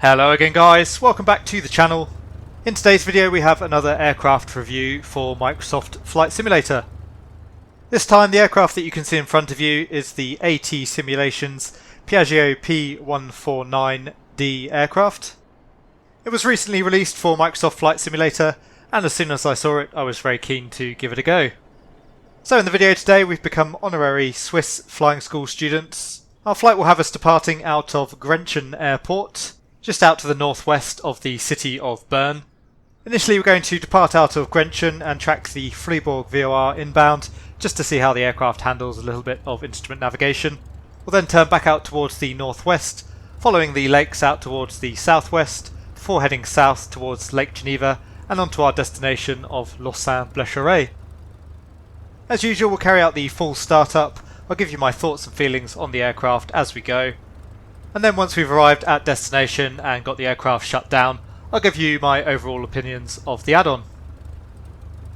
Hello again guys, welcome back to the channel. In today's video we have another aircraft review for Microsoft Flight Simulator. This time the aircraft that you can see in front of you is the ATSimulations Piaggio P149D aircraft. It was recently released for Microsoft Flight Simulator, and as soon as I saw it I was very keen to give it a go. So in the video today we've become honorary Swiss flying school students. Our flight will have us departing out of Grechen airport, just out to the northwest of the city of Bern. Initially we're going to depart out of Grechen and track the Fribourg VOR inbound, just to see how the aircraft handles a little bit of instrument navigation. We'll then turn back out towards the northwest, following the lakes out towards the southwest, before heading south towards Lake Geneva and onto our destination of Lausanne Blecheret. As usual we'll carry out the full startup. I'll give you my thoughts and feelings on the aircraft as we go. And then once we've arrived at destination and got the aircraft shut down, I'll give you my overall opinions of the add-on.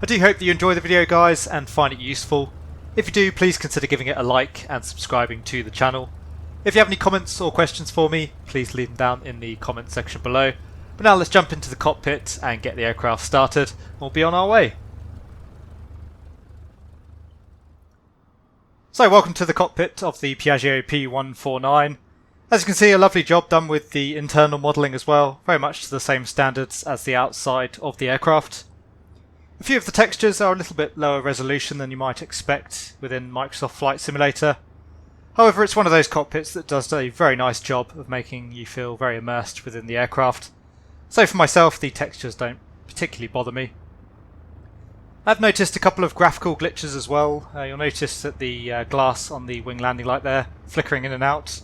I do hope that you enjoy the video guys and find it useful. If you do, please consider giving it a like and subscribing to the channel. If you have any comments or questions for me, please leave them down in the comment section below. But now let's jump into the cockpit and get the aircraft started. We'll be on our way. So welcome to the cockpit of the Piaggio P149. As you can see, a lovely job done with the internal modelling as well, very much to the same standards as the outside of the aircraft. A few of the textures are a little bit lower resolution than you might expect within Microsoft Flight Simulator. However, it's one of those cockpits that does a very nice job of making you feel very immersed within the aircraft. So for myself, the textures don't particularly bother me. I've noticed a couple of graphical glitches as well. You'll notice that the glass on the wing landing light there flickering in and out.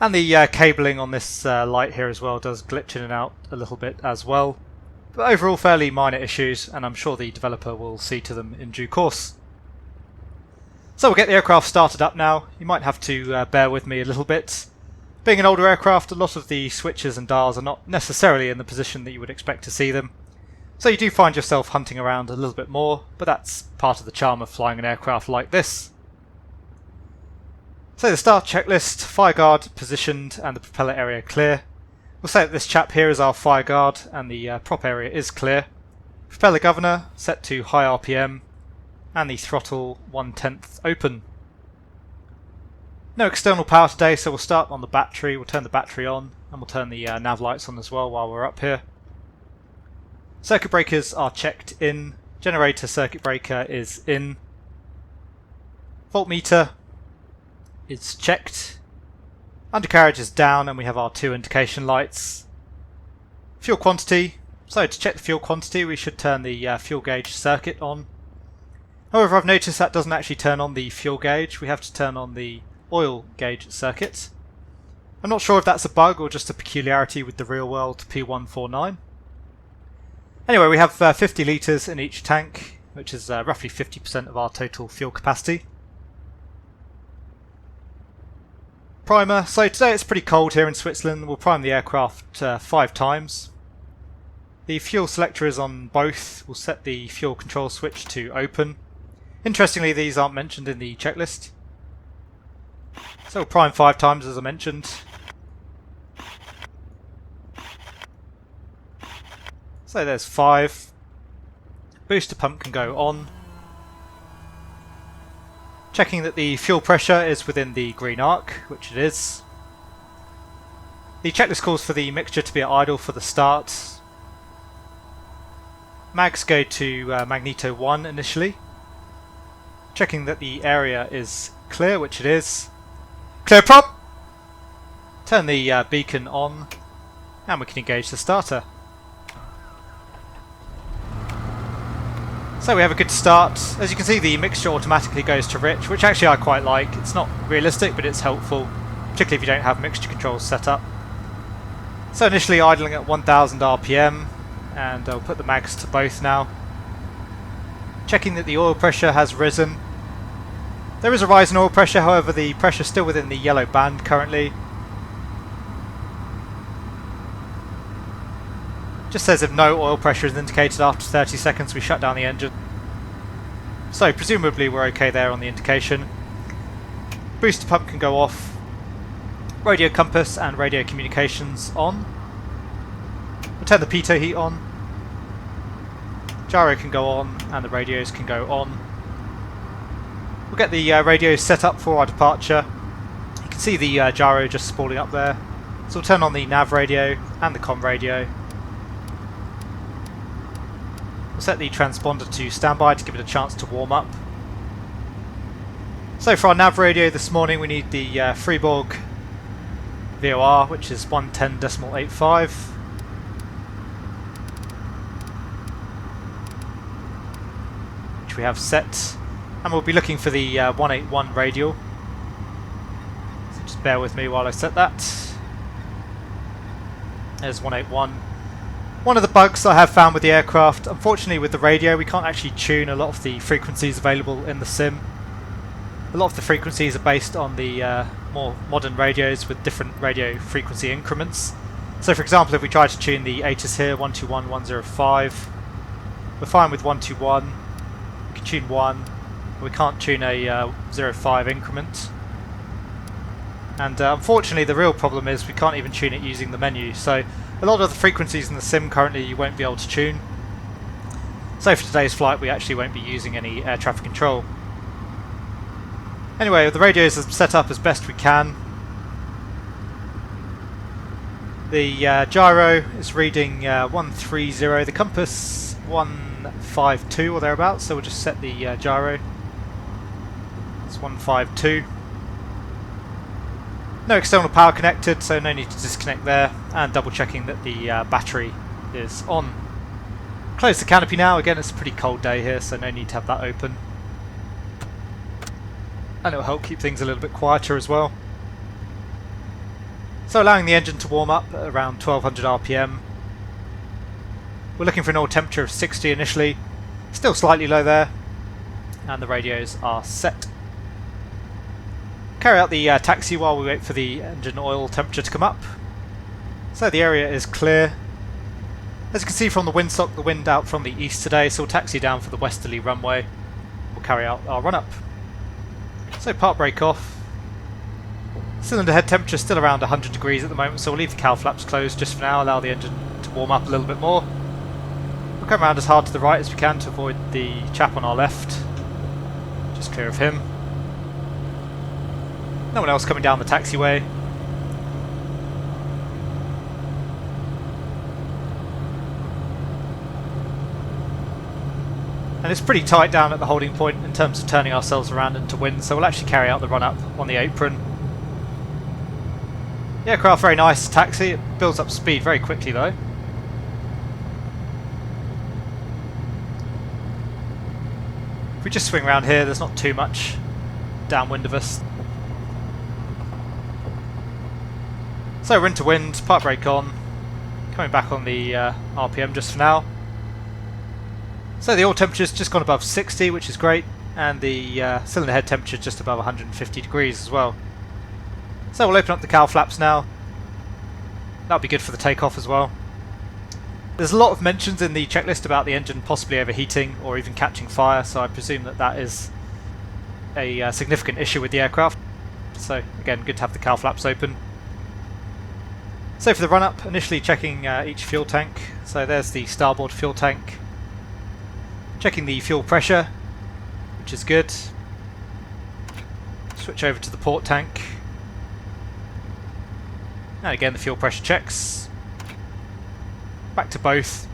And the cabling on this light here as well does glitch in and out a little bit as well. But overall fairly minor issues, and I'm sure the developer will see to them in due course. So we'll get the aircraft started up now. You might have to bear with me a little bit. Being an older aircraft, a lot of the switches and dials are not necessarily in the position that you would expect to see them. So you do find yourself hunting around a little bit more, but that's part of the charm of flying an aircraft like this. So the start checklist, fire guard positioned and the propeller area clear. We'll say that this chap here is our fire guard and the prop area is clear. Propeller governor set to high RPM and the throttle 1/10 open. No external power today, so we'll start on the battery, we'll turn the battery on and we'll turn the nav lights on as well while we're up here. Circuit breakers are checked in, generator circuit breaker is in, voltmeter is checked, undercarriage is down and we have our two indication lights. Fuel quantity, so to check the fuel quantity we should turn the fuel gauge circuit on. However, I've noticed that doesn't actually turn on the fuel gauge, we have to turn on the oil gauge circuit. I'm not sure if that's a bug or just a peculiarity with the real world P149. Anyway, we have 50 litres in each tank, which is roughly 50% of our total fuel capacity. Primer. So today it's pretty cold here in Switzerland. We'll prime the aircraft 5 times. The fuel selector is on both. We'll set the fuel control switch to open. Interestingly, these aren't mentioned in the checklist. So we'll prime 5 times as I mentioned. So there's 5. Booster pump can go on. Checking that the fuel pressure is within the green arc, which it is. The checklist calls for the mixture to be at idle for the start. Mags go to magneto 1 initially. Checking that the area is clear, which it is. Clear prop! Turn the beacon on and we can engage the starter. So we have a good start. As you can see, the mixture automatically goes to rich, which actually I quite like. It's not realistic, but it's helpful, particularly if you don't have mixture controls set up. So initially idling at 1000 RPM, and I'll put the mags to both now. Checking that the oil pressure has risen. There is a rise in oil pressure, however the pressure is still within the yellow band currently. Just says if no oil pressure is indicated after 30 seconds we shut down the engine. So presumably we're okay there on the indication. Booster pump can go off. Radio compass and radio communications on. We'll turn the pitot heat on. Gyro can go on and the radios can go on. We'll get the radios set up for our departure. You can see the gyro just spooling up there. So we'll turn on the nav radio and the comm radio. We'll set the transponder to standby to give it a chance to warm up. So for our nav radio this morning we need the Fribourg VOR, which is 110.85. Which we have set. And we'll be looking for the 181 radial. So just bear with me while I set that. There's 181. One of the bugs I have found with the aircraft, unfortunately with the radio we can't actually tune a lot of the frequencies available in the sim. A lot of the frequencies are based on the more modern radios with different radio frequency increments. So for example, if we try to tune the ATIS here, 121, 105, we're fine with 121, we can tune 1, but we can't tune a 05 increment. And unfortunately the real problem is we can't even tune it using the menu, so a lot of the frequencies in the sim currently you won't be able to tune. So for today's flight we actually won't be using any air traffic control. Anyway, the radios are set up as best we can. The gyro is reading 130, the compass 152 or thereabouts, so we'll just set the gyro. It's 152. No external power connected, so no need to disconnect there, and double checking that the battery is on. Close the canopy now. Again, it's a pretty cold day here, so no need to have that open. And it will help keep things a little bit quieter as well. So allowing the engine to warm up at around 1200 RPM. We're looking for an oil temperature of 60 initially, still slightly low there, and the radios are set. Carry out the taxi while we wait for the engine oil temperature to come up. So the area is clear. As you can see from the windsock, the wind out from the east today, so we'll taxi down for the westerly runway. We'll carry out our run up. So part brake off. Cylinder head temperature still around 100 degrees at the moment, so we'll leave the cowl flaps closed just for now, allow the engine to warm up a little bit more. We'll come around as hard to the right as we can to avoid the chap on our left. Just clear of him. No one else coming down the taxiway. And it's pretty tight down at the holding point in terms of turning ourselves around into wind, so we'll actually carry out the run up on the apron. The aircraft, very nice taxi, it builds up speed very quickly though. If we just swing around here, there's not too much downwind of us. So we're into wind, part brake on, coming back on the RPM just for now. So the oil temperature's just gone above 60, which is great, and the cylinder head temperature just above 150 degrees as well. So we'll open up the cowl flaps now. That'll be good for the takeoff as well. There's a lot of mentions in the checklist about the engine possibly overheating or even catching fire, so I presume that that is a significant issue with the aircraft. So again, good to have the cowl flaps open. So for the run up, initially checking each fuel tank. So there's the starboard fuel tank. Checking the fuel pressure, which is good. Switch over to the port tank. And again the fuel pressure checks. Back to both.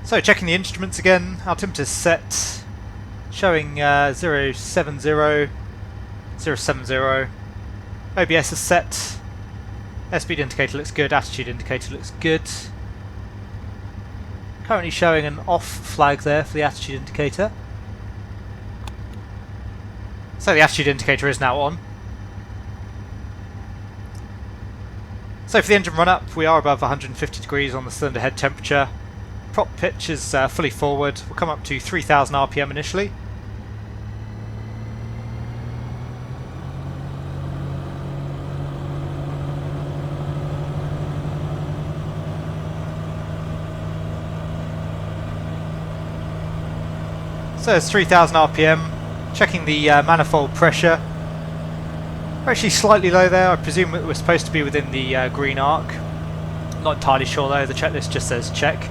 So checking the instruments again, altimeter's set. Showing 070, 070. OBS is set. Airspeed indicator looks good, attitude indicator looks good. Currently showing an off flag there for the attitude indicator. So the attitude indicator is now on. So for the engine run up, we are above 150 degrees on the cylinder head temperature. Prop pitch is fully forward. We'll come up to 3000 RPM initially. So it's 3000 RPM, checking the manifold pressure. We're actually slightly low there. I presume we're supposed to be within the green arc. Not entirely sure though, the checklist just says check.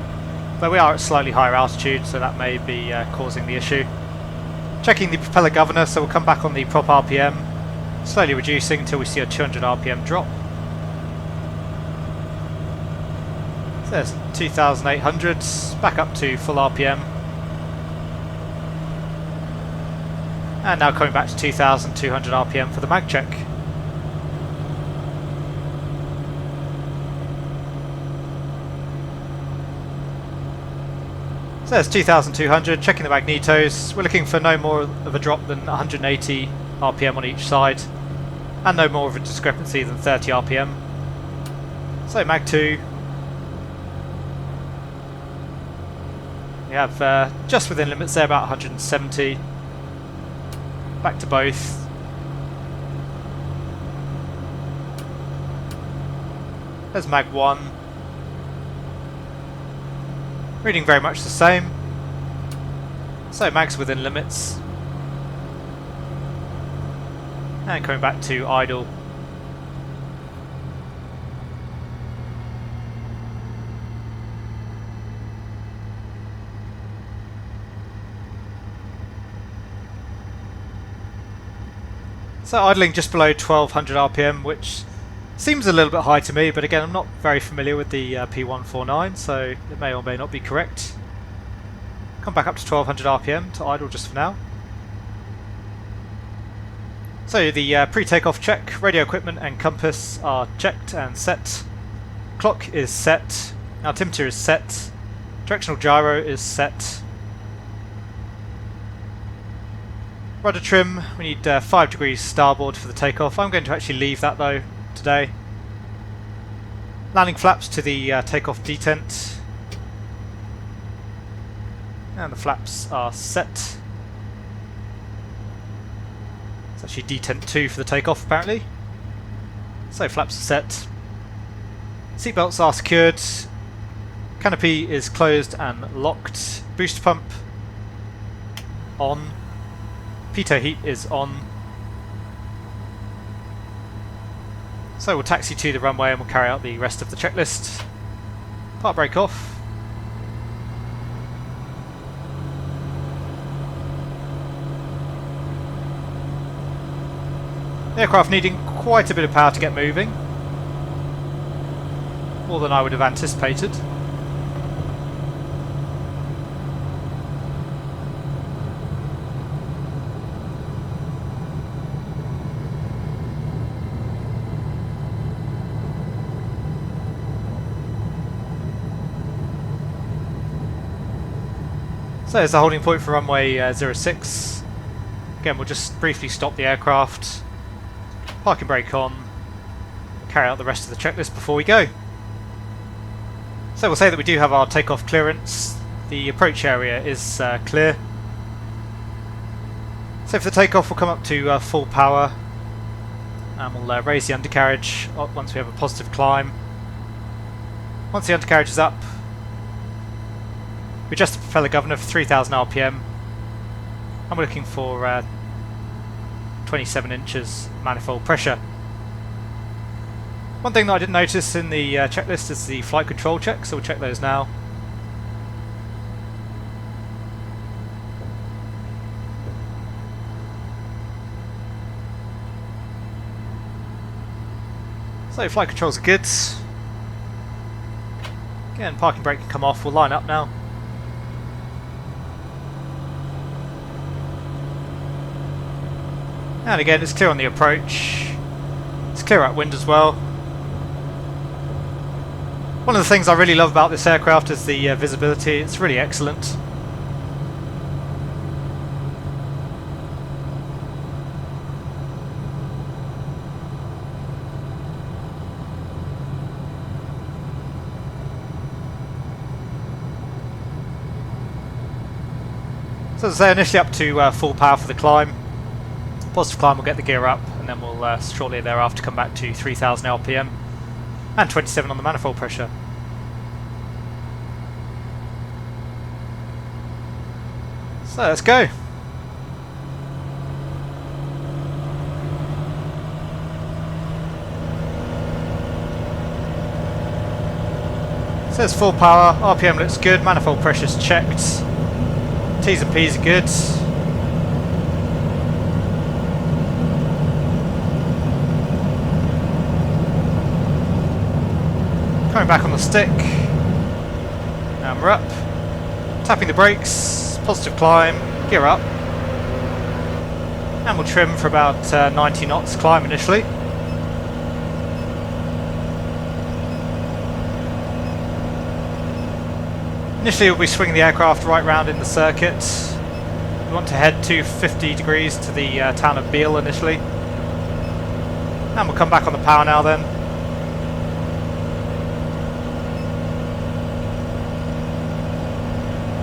But we are at slightly higher altitude, so that may be causing the issue. Checking the propeller governor, so we'll come back on the prop RPM, slowly reducing until we see a 200 RPM drop. So there's 2,800, back up to full RPM. And now coming back to 2,200 RPM for the mag check. So there's 2,200, checking the magnetos. We're looking for no more of a drop than 180 RPM on each side, and no more of a discrepancy than 30 RPM. So mag 2. We have just within limits there, about 170. Back to both. There's mag 1. Reading very much the same. So mag's within limits. And coming back to idle. So idling just below 1200 RPM, which seems a little bit high to me, but again I'm not very familiar with the P149, so it may or may not be correct. Come back up to 1200 RPM to idle just for now. So the pre-takeoff check, radio equipment and compass are checked and set. Clock is set, altimeter is set, directional gyro is set. Rudder trim, we need 5 degrees starboard for the takeoff. I'm going to actually leave that though today. Landing flaps to the takeoff detent. And the flaps are set. It's actually detent 2 for the takeoff apparently. So flaps are set. Seatbelts are secured. Canopy is closed and locked. Booster pump on. Pitot heat is on. So we'll taxi to the runway and we'll carry out the rest of the checklist. Part brake off. The aircraft needing quite a bit of power to get moving. More than I would have anticipated. So there's the holding point for runway 06. Again, we'll just briefly stop the aircraft, parking brake on, carry out the rest of the checklist before we go. So we'll say that we do have our takeoff clearance. The approach area is clear. So for the takeoff we'll come up to full power and we'll raise the undercarriage once we have a positive climb. Once the undercarriage is up, we adjust the propeller governor for 3000 RPM and we're looking for 27 inches manifold pressure. One thing that I didn't notice in the checklist is the flight control check, so we'll check those now. So flight controls are good. Again, parking brake can come off, we'll line up now. And again, it's clear on the approach. It's clear at wind as well. One of the things I really love about this aircraft is the visibility. It's really excellent. So as I say, initially up to full power for the climb. Positive climb will get the gear up and then we'll shortly thereafter come back to 3000 RPM and 27 on the manifold pressure. So let's go. Says full power, RPM looks good, manifold pressure's checked, T's and P's are good. Coming back on the stick, and we're up. Tapping the brakes, positive climb, gear up. And we'll trim for about 90 knots climb initially. Initially we'll be swinging the aircraft right round in the circuit. We want to head 250 degrees to the town of Biel initially. And we'll come back on the power now then.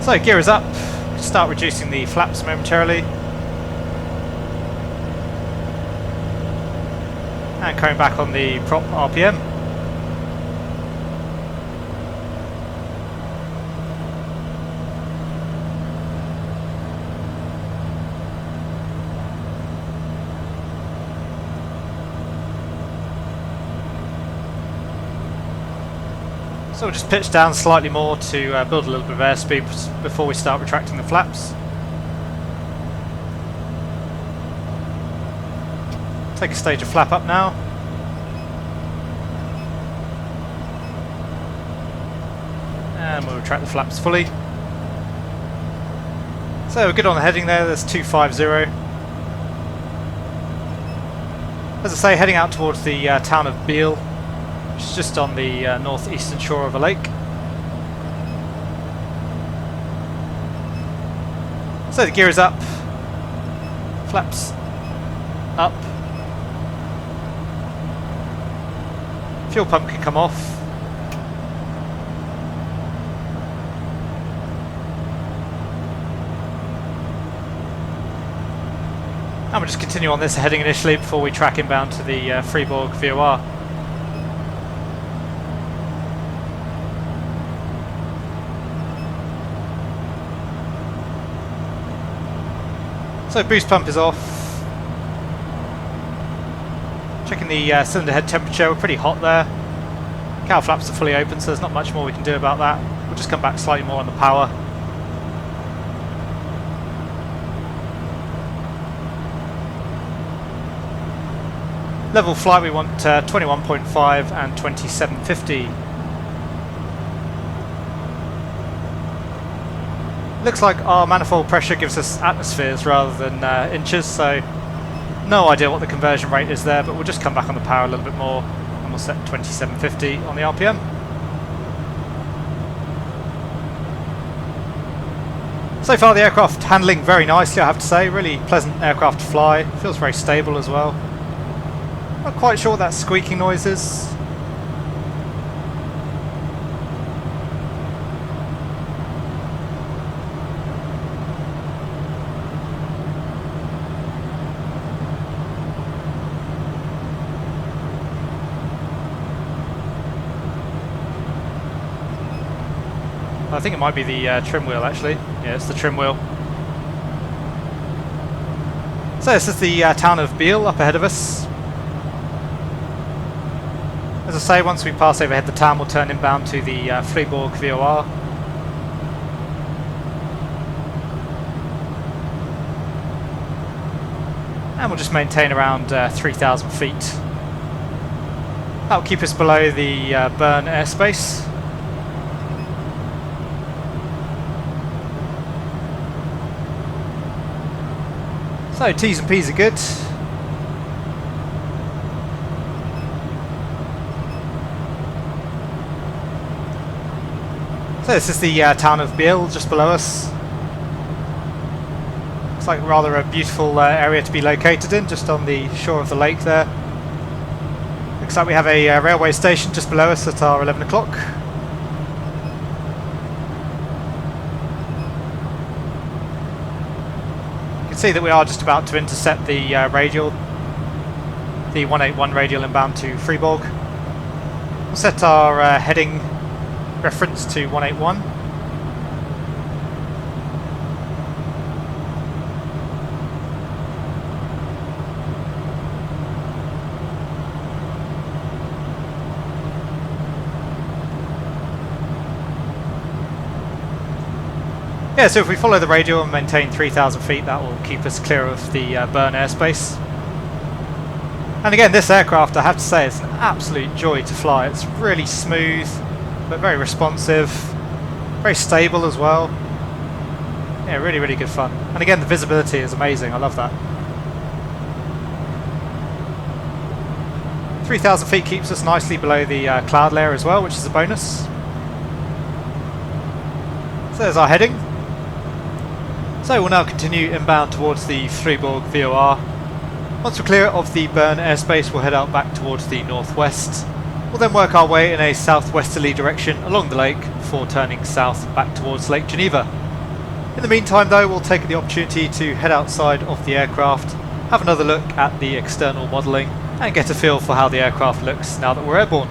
So gear is up, start reducing the flaps momentarily. And coming back on the prop RPM. So we'll just pitch down slightly more to build a little bit of airspeed before we start retracting the flaps. Take a stage of flap up now. And we'll retract the flaps fully. So we're good on the heading there, there's 250. As I say, heading out towards the town of Biel, which is just on the northeastern shore of a lake. So the gear is up, flaps up. Fuel pump can come off. And we'll just continue on this heading initially before we track inbound to the Fribourg VOR. So boost pump is off. Checking the cylinder head temperature, we're pretty hot there. Cowl flaps are fully open, so there's not much more we can do about that. We'll just come back slightly more on the power. Level flight we want 21.5 and 2750. Looks like our manifold pressure gives us atmospheres rather than inches, so no idea what the conversion rate is there, but we'll just come back on the power a little bit more and we'll set 2750 on the RPM. So far the aircraft handling very nicely, I have to say. Really pleasant aircraft to fly, feels very stable as well. Not quite sure what that squeaking noise is. I think it might be the trim wheel actually. Yeah, it's the trim wheel. So this is the town of Biel up ahead of us. As I say, once we pass overhead the town, we'll turn inbound to the Fribourg VOR. And we'll just maintain around 3,000 feet. That'll keep us below the Bern airspace. So T's and P's are good. So this is the town of Biel just below us. Looks like rather a beautiful area to be located in, just on the shore of the lake there. Looks like we have a railway station just below us at our 11 o'clock. See that we are just about to intercept the radial, the 181 radial inbound to Fribourg. We'll set our heading reference to 181. Yeah, so if we follow the radial and maintain 3,000 feet, that will keep us clear of the Bern airspace. And again, this aircraft, I have to say, is an absolute joy to fly. It's really smooth, but very responsive, very stable as well. Yeah, really, really good fun. And again, the visibility is amazing. I love that. 3,000 feet keeps us nicely below the cloud layer as well, which is a bonus. So there's our heading. So we'll now continue inbound towards the Fribourg VOR. Once we're clear of the Bern airspace, we'll head out back towards the northwest. We'll then work our way in a southwesterly direction along the lake before turning south back towards Lake Geneva. In the meantime though, we'll take the opportunity to head outside of the aircraft, have another look at the external modelling and get a feel for how the aircraft looks now that we're airborne.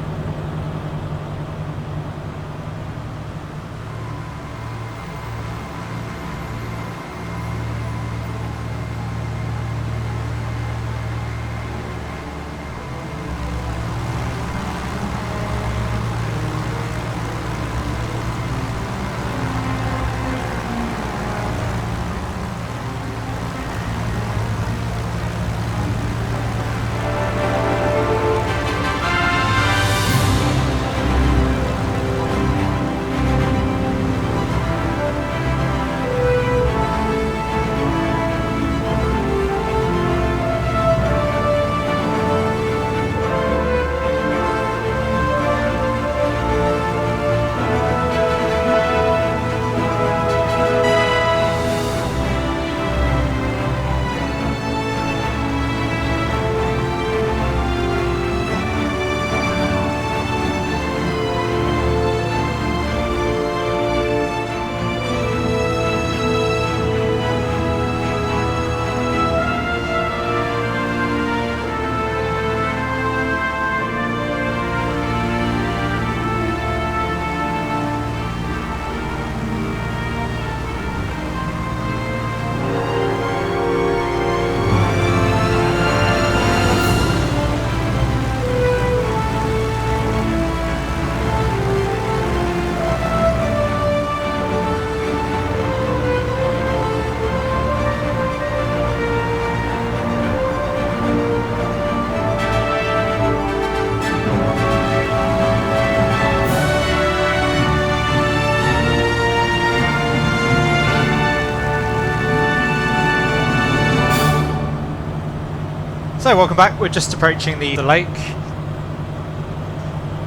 So welcome back, we're just approaching the lake.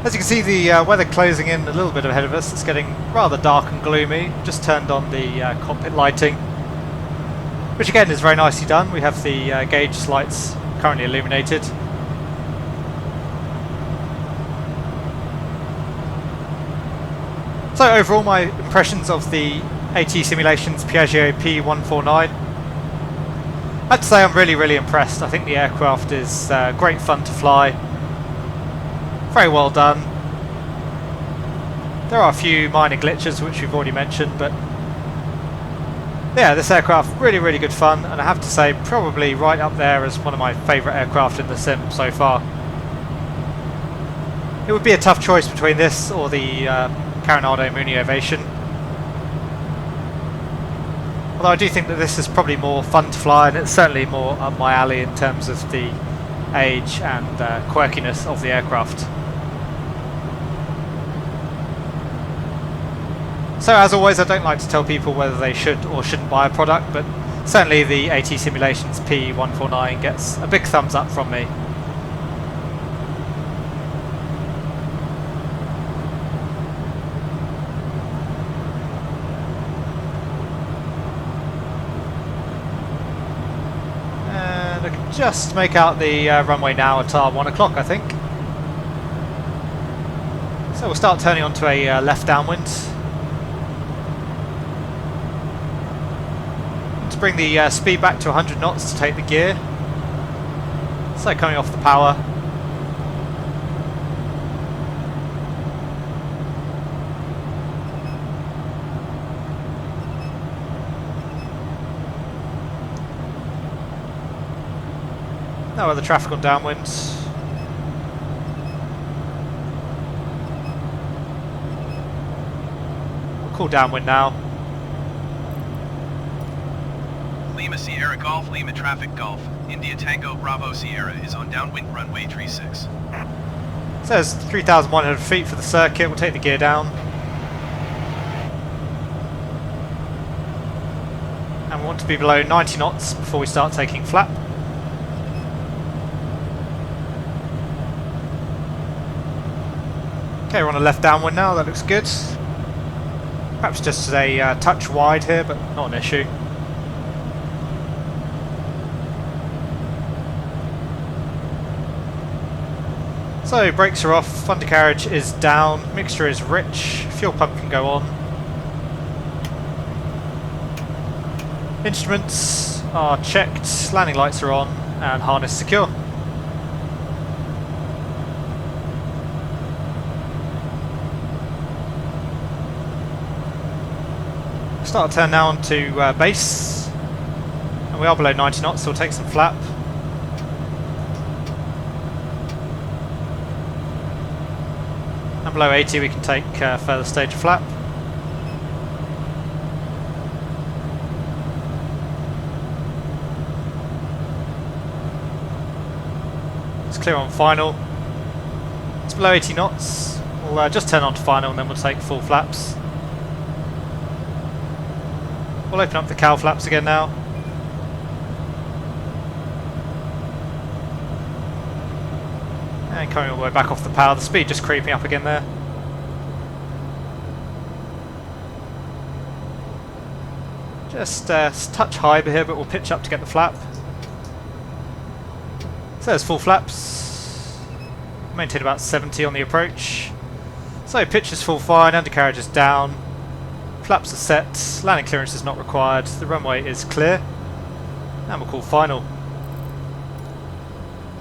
As you can see, the weather closing in a little bit ahead of us. It's getting rather dark and gloomy. Just turned on the cockpit lighting, which again is very nicely done. We have the gauge lights currently illuminated. So overall, my impressions of the ATSimulations Piaggio P149. I have to say I'm really impressed. I think the aircraft is great fun to fly. Very well done. There are a few minor glitches which we've already mentioned, but yeah, this aircraft really good fun, and I have to say probably right up there as one of my favourite aircraft in the sim so far. It would be a tough choice between this or the Coronado Muni Ovation. Although I do think that this is probably more fun to fly, and it's certainly more up my alley in terms of the age and quirkiness of the aircraft. So as always, I don't like to tell people whether they should or shouldn't buy a product, but certainly the ATSimulations P149 gets a big thumbs up from me. Just make out the runway now at 1 o'clock, I think. So we'll start turning onto a left downwind. To bring the speed back to 100 knots to take the gear. So coming off the power. No other traffic on downwind. We'll call downwind now. Lima Sierra Golf, Lima Traffic Golf, India Tango Bravo Sierra is on downwind runway 36. Says 3,100 feet for the circuit, we'll take the gear down. And we want to be below 90 knots before we start taking flap. Okay, we're on a left downwind now, that looks good. Perhaps just a touch wide here, but not an issue. So, brakes are off, undercarriage is down, mixture is rich, fuel pump can go on. Instruments are checked, landing lights are on, and harness secure. Start to turn now onto base, and we are below 90 knots, so we'll take some flap. And below 80 we can take further stage of flap. It's clear on final. It's below 80 knots. We'll just turn on to final and then we'll take full flaps. We'll open up the cowl flaps again now. And coming all the way back off the power, the speed just creeping up again there. Just touch high here, but we'll pitch up to get the flap. So there's full flaps. Maintain about 70 on the approach. So pitch is full fine, undercarriage is down. Flaps are set, landing clearance is not required, the runway is clear, and we'll call final.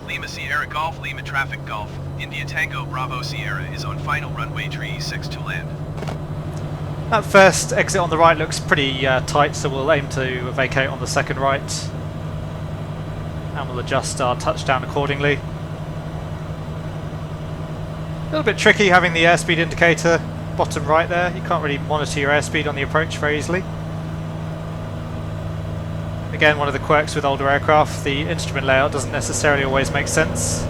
Lima Sierra Golf, Lima Traffic Golf, India Tango Bravo Sierra is on final runway 36 to land. That first exit on the right looks pretty tight, so we'll aim to vacate on the second right. And we'll adjust our touchdown accordingly. A little bit tricky having the airspeed indicator bottom right there. You can't really monitor your airspeed on the approach very easily. Again, one of the quirks with older aircraft, the instrument layout doesn't necessarily always make sense.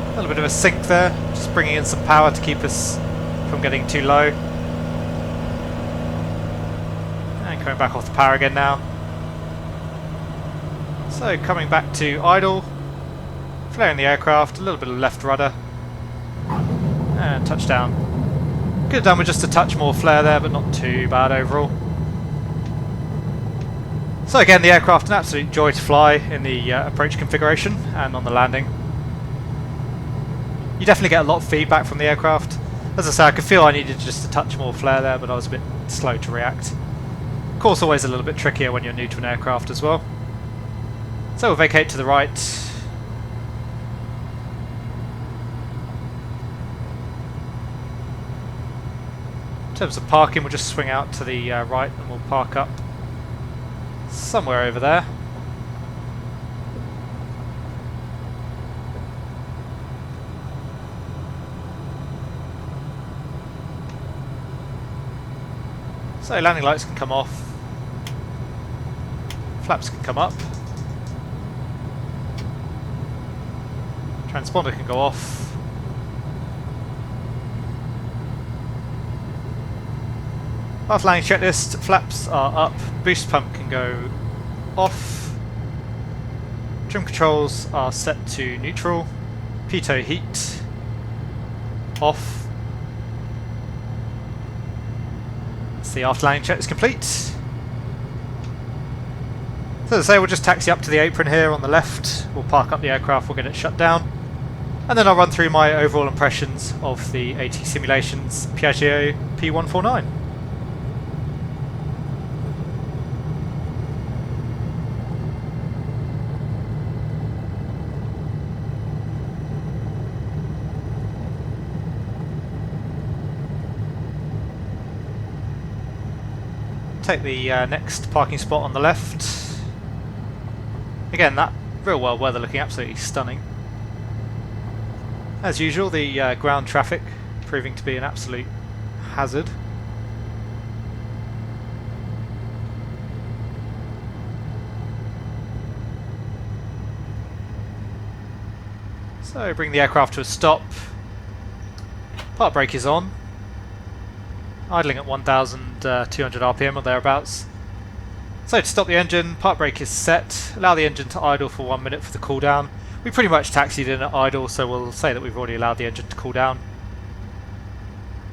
A little bit of a sink there, just bringing in some power to keep us from getting too low. And coming back off the power again now. So coming back to idle, flaring the aircraft, a little bit of left rudder. And touchdown. Could have done with just a touch more flare there, but not too bad overall. So again, the aircraft an absolute joy to fly in the approach configuration and on the landing. You definitely get a lot of feedback from the aircraft. As I say, I could feel I needed just a touch more flare there, but I was a bit slow to react. Of course, always a little bit trickier when you're new to an aircraft as well. So we'll vacate to the right. In terms of parking, we'll just swing out to the right and we'll park up somewhere over there. So landing lights can come off, flaps can come up, transponder can go off. After landing checklist, flaps are up, boost pump can go off, trim controls are set to neutral, pitot heat off. That's the after landing check is complete. So as I say, we'll just taxi up to the apron here on the left, we'll park up the aircraft, we'll get it shut down, and then I'll run through my overall impressions of the ATSimulations Piaggio P149. Take the next parking spot on the left. Again, that real world weather looking absolutely stunning. As usual, the ground traffic proving to be an absolute hazard. So bring the aircraft to a stop. Part brake is on. Idling at 1,200 RPM or thereabouts. So to stop the engine, part brake is set. Allow the engine to idle for 1 minute for the cool down. We pretty much taxied in at idle, so we'll say that we've already allowed the engine to cool down.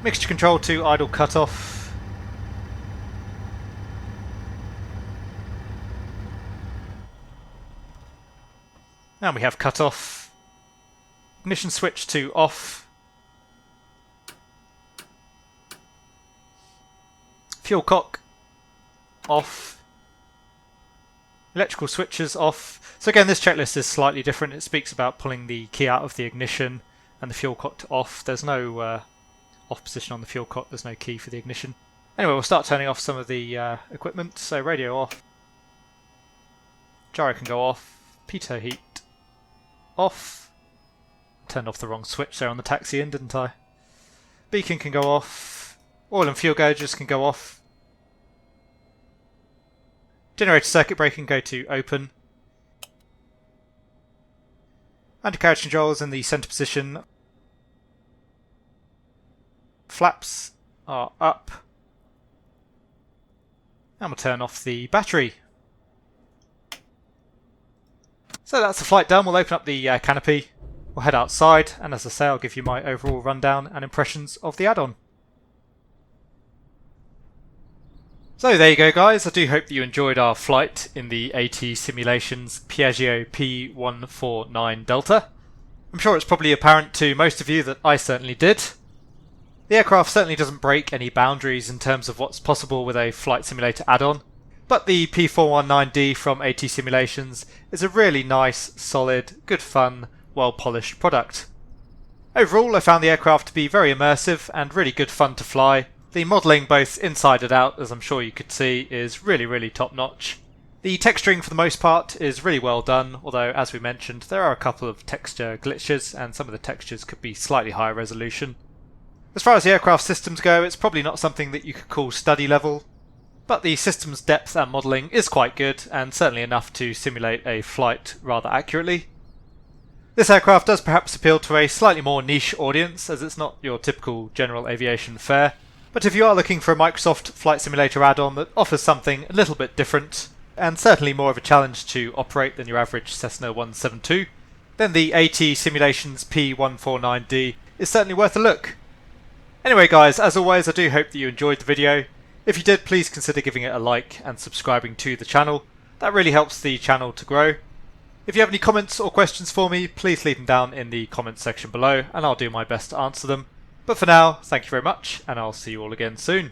Mixture control to idle cutoff. And we have cutoff. Ignition switch to off. Fuel cock off. Electrical switches off. So again, this checklist is slightly different. It speaks about pulling the key out of the ignition and the fuel cock to off. There's no off position on the fuel cock. There's no key for the ignition. Anyway, we'll start turning off some of the equipment. So radio off. Gyro can go off. Pitot heat off. Turned off the wrong switch there on the taxi in, didn't I? Beacon can go off. Oil and fuel gauges can go off. Generator circuit breaking go to open. Undercarriage controls in the centre position. Flaps are up. And we'll turn off the battery. So that's the flight done. We'll open up the canopy. We'll head outside, and as I say, I'll give you my overall rundown and impressions of the add-on. So there you go, guys. I do hope that you enjoyed our flight in the ATSimulations Piaggio P149 Delta. I'm sure it's probably apparent to most of you that I certainly did. The aircraft certainly doesn't break any boundaries in terms of what's possible with a flight simulator add-on, but the P149D from ATSimulations is a really nice, solid, good fun, well-polished product. Overall, I found the aircraft to be very immersive and really good fun to fly. The modelling both inside and out, as I'm sure you could see, is really top-notch. The texturing for the most part is really well done, although as we mentioned there are a couple of texture glitches and some of the textures could be slightly higher resolution. As far as the aircraft systems go, it's probably not something that you could call study level, but the system's depth and modelling is quite good and certainly enough to simulate a flight rather accurately. This aircraft does perhaps appeal to a slightly more niche audience, as it's not your typical general aviation fare. But if you are looking for a Microsoft Flight Simulator add-on that offers something a little bit different, and certainly more of a challenge to operate than your average Cessna 172, then the ATSimulations P149D is certainly worth a look. Anyway guys, as always, I do hope that you enjoyed the video. If you did, please consider giving it a like and subscribing to the channel. That really helps the channel to grow. If you have any comments or questions for me, please leave them down in the comments section below and I'll do my best to answer them. But for now, thank you very much, and I'll see you all again soon.